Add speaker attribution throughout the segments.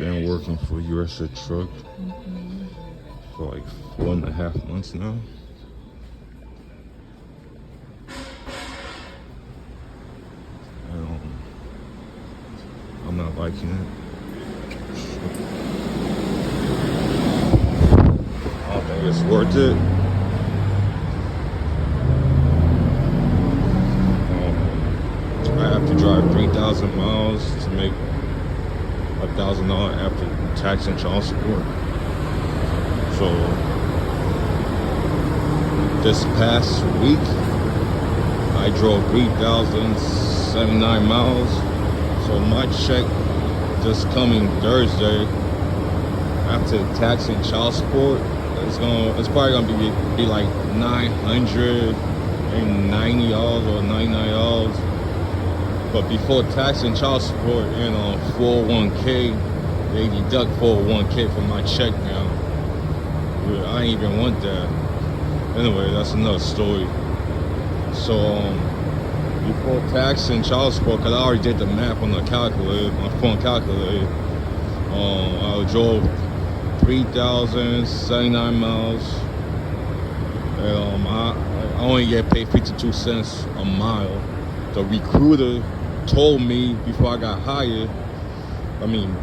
Speaker 1: Been working for USA Truck for like 4.5 months now. And, I'm not liking it. I don't think it's worth it. I have to drive 3,000 miles to make $1,000 after tax and child support. So this past week, I drove 3,079 miles. So my check this coming Thursday, after tax and child support, it's probably gonna be like $990 or $99. But before tax and child support and 401k, they deduct 401k from my check now. I ain't even want that. Anyway, that's another story. So before tax and child support, because I already did the math on the calculator, my phone calculator, I drove 3,079 miles. And I only get paid 52 cents a mile. The recruiter told me before I got hired,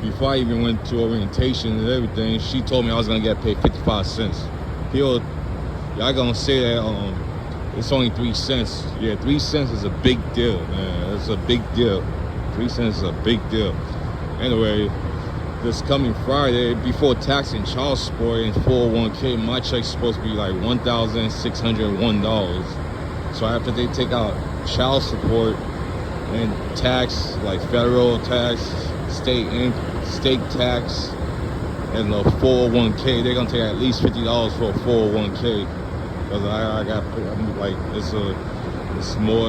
Speaker 1: before I even went to orientation and everything, she told me I was gonna get paid 55 cents. Y'all gonna say that it's only 3 cents. Yeah, 3 cents is a big deal, man. It's a big deal. 3 cents is a big deal. Anyway, this coming Friday, before tax and child support and 401k, my check's supposed to be like $1,601. So after they take out child support and tax, like federal tax, state tax, and the 401k, they're gonna take at least $50 for a 401k. Cause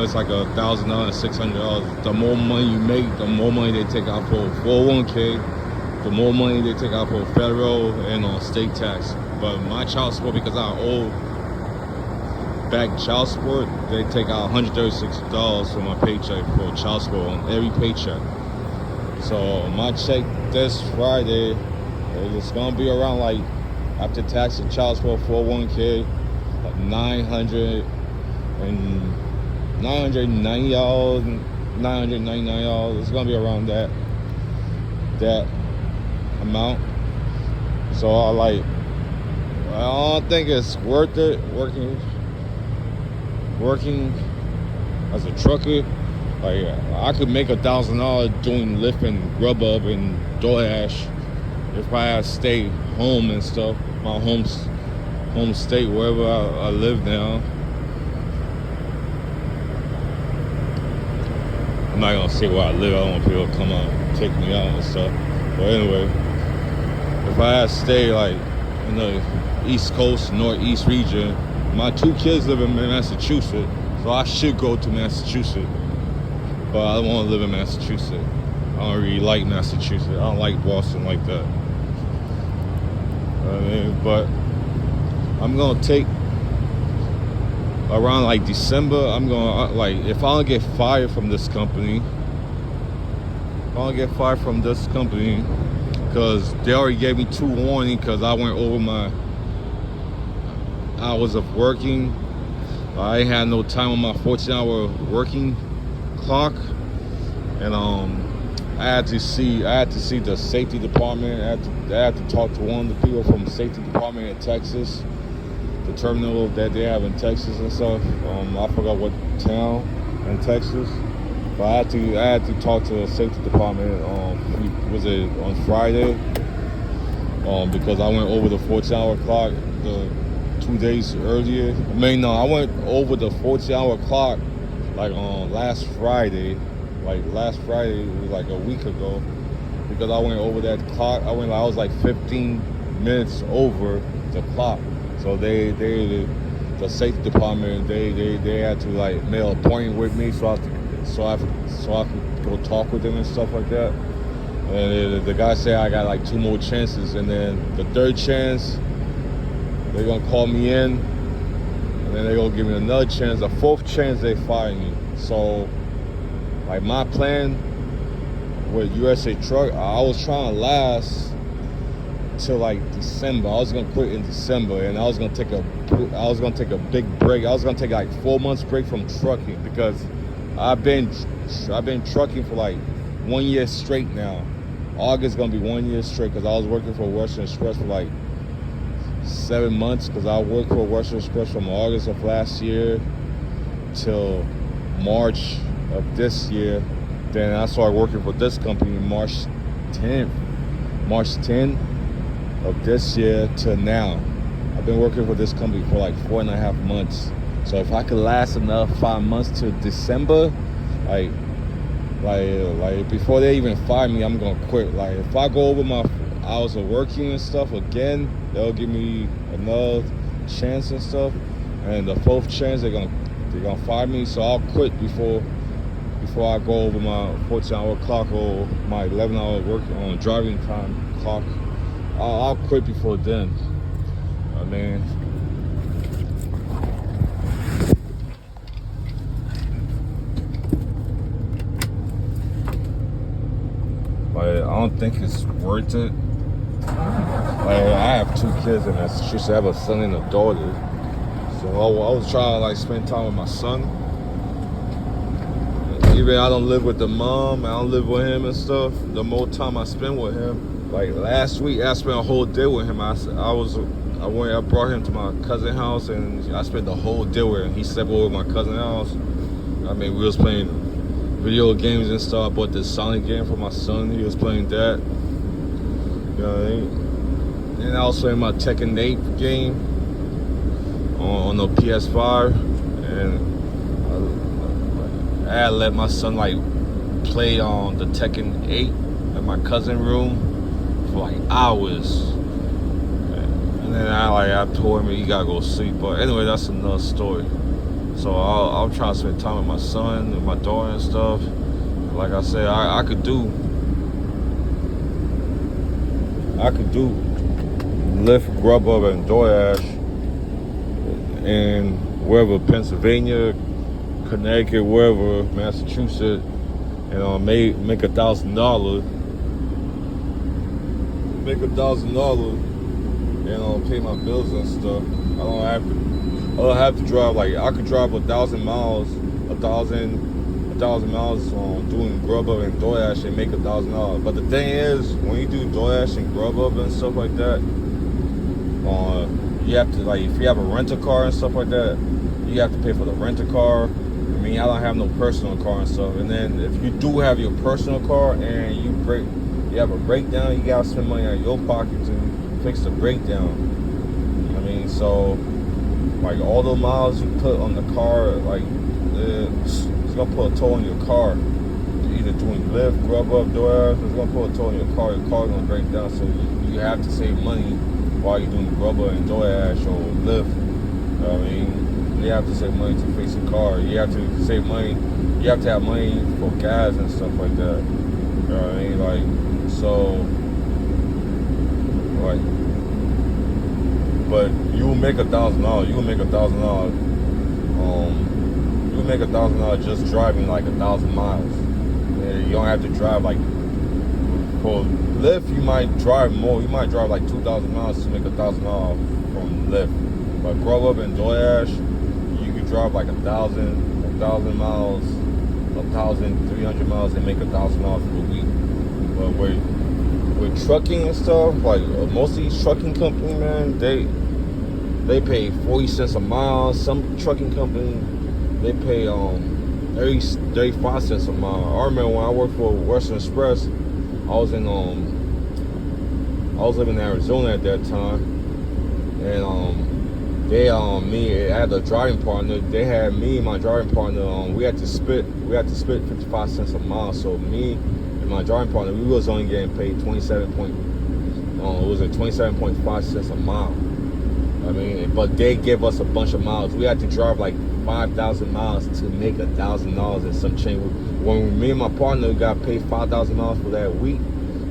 Speaker 1: it's like $1,000, $600. The more money you make, the more money they take out for 401k, the more money they take out for federal and state tax. But my child support, because I owe back child support, they take out $136 from my paycheck for child support on every paycheck. So my check this Friday, it's gonna be around, like, after tax and child support, 401k, like $999, $999. It's gonna be around that amount. So I don't think it's worth it working as a trucker. Like, I could make $1,000 doing Lyft and Grubhub and DoorDash if I had to stay home and stuff, my home state, wherever I live now. I'm not gonna say where I live. I don't want people to come out and take me out and stuff. But anyway, if I had to stay like in the East Coast, Northeast region, my 2 kids live in Massachusetts, so I should go to Massachusetts. But I don't want to live in Massachusetts. I don't really like Massachusetts. I don't like Boston like that. But I'm gonna take around like December. I'm gonna if I don't get fired from this company, because they already gave me 2 warning because I went over my hours of working. I ain't had no time on my 14-hour working clock, and I had to see the safety department. I had to talk to one of the people from the safety department in Texas, the terminal that they have in Texas and stuff. I forgot what town in Texas, but I had to talk to the safety department. Was it on Friday? Because I went over the 14-hour clock the 2 days earlier. I went over the 14-hour clock like on last Friday. Like last Friday, it was like a week ago, because I went over that clock. I was like 15 minutes over the clock. So the safety department, they had to like make an appointment with me, so I could go talk with them and stuff like that. And the guy said I got like 2 more chances, and then the 3rd chance they're gonna call me in, and then they're gonna give me another chance. The 4th chance they fire me. So like my plan with USA Truck, I was trying to last till like December. I was gonna quit in December, and I was gonna take a big break. I was gonna take like 4 months break from trucking because I've been trucking for like 1 year straight now. August gonna be 1 year straight because I was working for Western Express for like 7 months because I worked for Western Express from August of last year till March of this year. Then I started working for this company March 10th of this year to now. I've been working for this company for like 4.5 months. So if I could last another 5 months to December, like before they even fire me, I'm gonna quit. Like if I go over my hours of working and stuff again, they'll give me another chance and stuff. And the fourth chance, they're gonna fire me. So I'll quit before I go over my 14-hour clock or my 11-hour work on driving time clock. I'll quit before then. I mean, like, I don't think it's worth it. Like, I have 2 kids in Massachusetts. I have a son and a daughter. So I was trying to like spend time with my son. Even I don't live with the mom, I don't live with him and stuff. The more time I spend with him, like last week, I spent a whole day with him. I brought him to my cousin's house, and I spent the whole day with him. He slept over at my cousin's house. I mean, we was playing video games and stuff. I bought this Sonic game for my son. He was playing that. You know what I mean? And I was playing my Tekken 8 game on the PS5, and I had let my son like play on the Tekken 8 in my cousin's room for like hours, and then I told him he gotta go sleep. But anyway, that's another story. So I'll try to spend time with my son and my daughter and stuff. Like I said, I could do Lyft, Grubhub, and DoorDash in wherever, Pennsylvania, Connecticut, wherever, Massachusetts, and make $1,000, and pay my bills and stuff. I don't have to drive. Like, I could drive 1,000 miles doing Grubhub and DoorDash and make $1,000. But the thing is, when you do DoorDash and Grubhub and stuff like that, you have to, like, if you have a rental car and stuff like that, you have to pay for the rental car. I mean, I don't have no personal car and stuff. And then if you do have your personal car and you have a breakdown, you gotta spend money out of your pocket to fix the breakdown. I mean, so like all the miles you put on the car, like it's gonna put a toll on your car. Either doing Lyft, Grubhub, DoorDash, it's gonna put a toll on your car. Your car's gonna break down, so you have to save money while you're doing Grubhub and DoorDash or Lyft. I mean, you have to save money to fix your car. You have to save money. You have to have money for gas and stuff like that. You know what I mean? Like, so, like, but you will make $1,000. You will make $1,000. You will make $1,000 just driving like 1,000 miles. And you don't have to drive like, for Lyft, you might drive more. You might drive like 2,000 miles to make $1,000 from Lyft. But Grubhub and DoorDash, you can drive like 1,000 miles, 1,300 miles, and make $1,000 for a week. But with trucking and stuff, like most of these trucking companies, man, they pay 40 cents a mile. Some trucking companies, they pay 35 cents a mile. I remember when I worked for Western Express, I was living in Arizona at that time, and I had a driving partner. They had me and my driving partner. We had to split 55 cents a mile. So me and my driving partner, we was only getting paid 27.5 cents a mile. I mean, but they gave us a bunch of miles. We had to drive like 5,000 miles to make $1,000 and some change. When me and my partner got paid 5,000 miles for that week,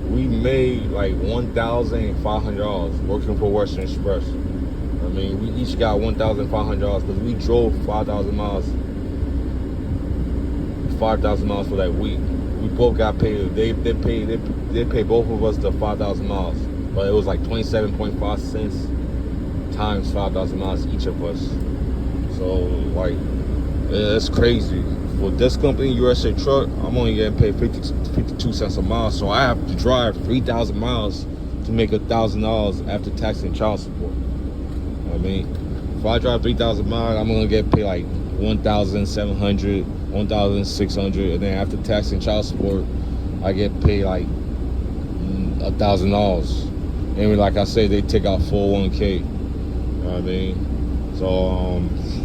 Speaker 1: we made like $1,500 working for Western Express. I mean, we each got $1,500 because we drove 5,000 miles 5,000 miles for that week. We both got paid. They paid both of us the 5,000 miles, but it was like 27.5 cents times 5,000 miles each of us. So like, it's crazy. For this company, USA Truck, I'm only getting paid 52 cents a mile. So I have to drive 3,000 miles to make $1,000 after tax and child support. You know what I mean? If I drive 3,000 miles, I'm gonna get paid like 1,700, 1,600, and then after tax and child support, I get paid like $1,000. And like I say, they take out 401k. You know what I mean? So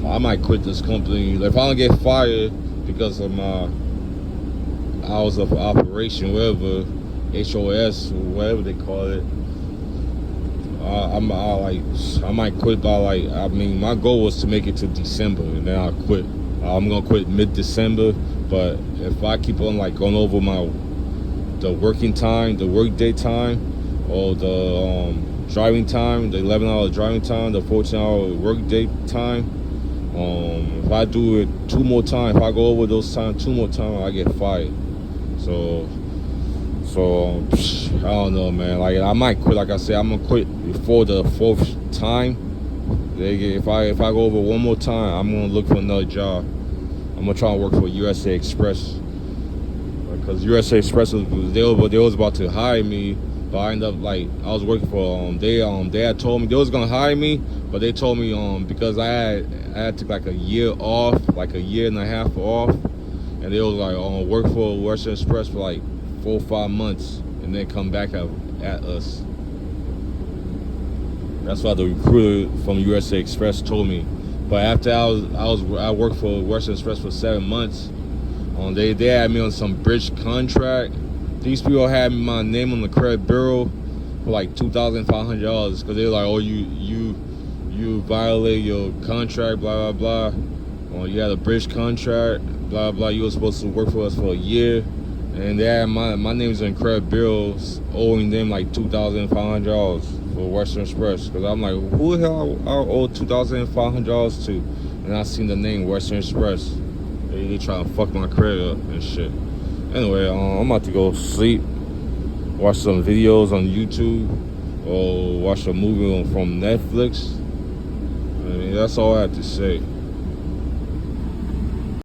Speaker 1: I might quit this company. If I don't get fired because of my hours of operation, whatever, HOS, whatever they call it, I might quit by like, I mean, my goal was to make it to December, and then I'll quit. I'm gonna quit mid-December, but if I keep on like going over the working time, the workday time, or the driving time, the 11-hour driving time, the 14-hour workday time, if I do it 2 more times, if I go over those times 2 more times, I get fired. So I don't know, man. Like, I might quit. Like I said, I'm gonna quit before the 4th time. If I go over 1 more time, I'm gonna look for another job. I'm gonna try to work for USA Express, because USA Express they was about to hire me, but I ended up like, I was working for they had told me they was gonna hire me, but they told me because I had took like a year off, like a year and a half off, and they was like work for Western Express for like 4 or 5 months and then come back at us. That's what the recruiter from USA Express told me. But after I worked for Western Express for 7 months, they had me on some bridge contract. These people had my name on the credit bureau for like $2,500 because they were like, oh, you violate your contract, blah blah blah. You had a bridge contract, blah blah. You were supposed to work for us for a year, and they had my name's on credit bureaus, owing them like $2,500 for Western Express. Because I'm like, who the hell I owe $2,500 to? And I seen the name Western Express. They trying to fuck my credit up and shit. Anyway, I'm about to go sleep, watch some videos on YouTube, or watch a movie from Netflix. I mean, that's all I have to say.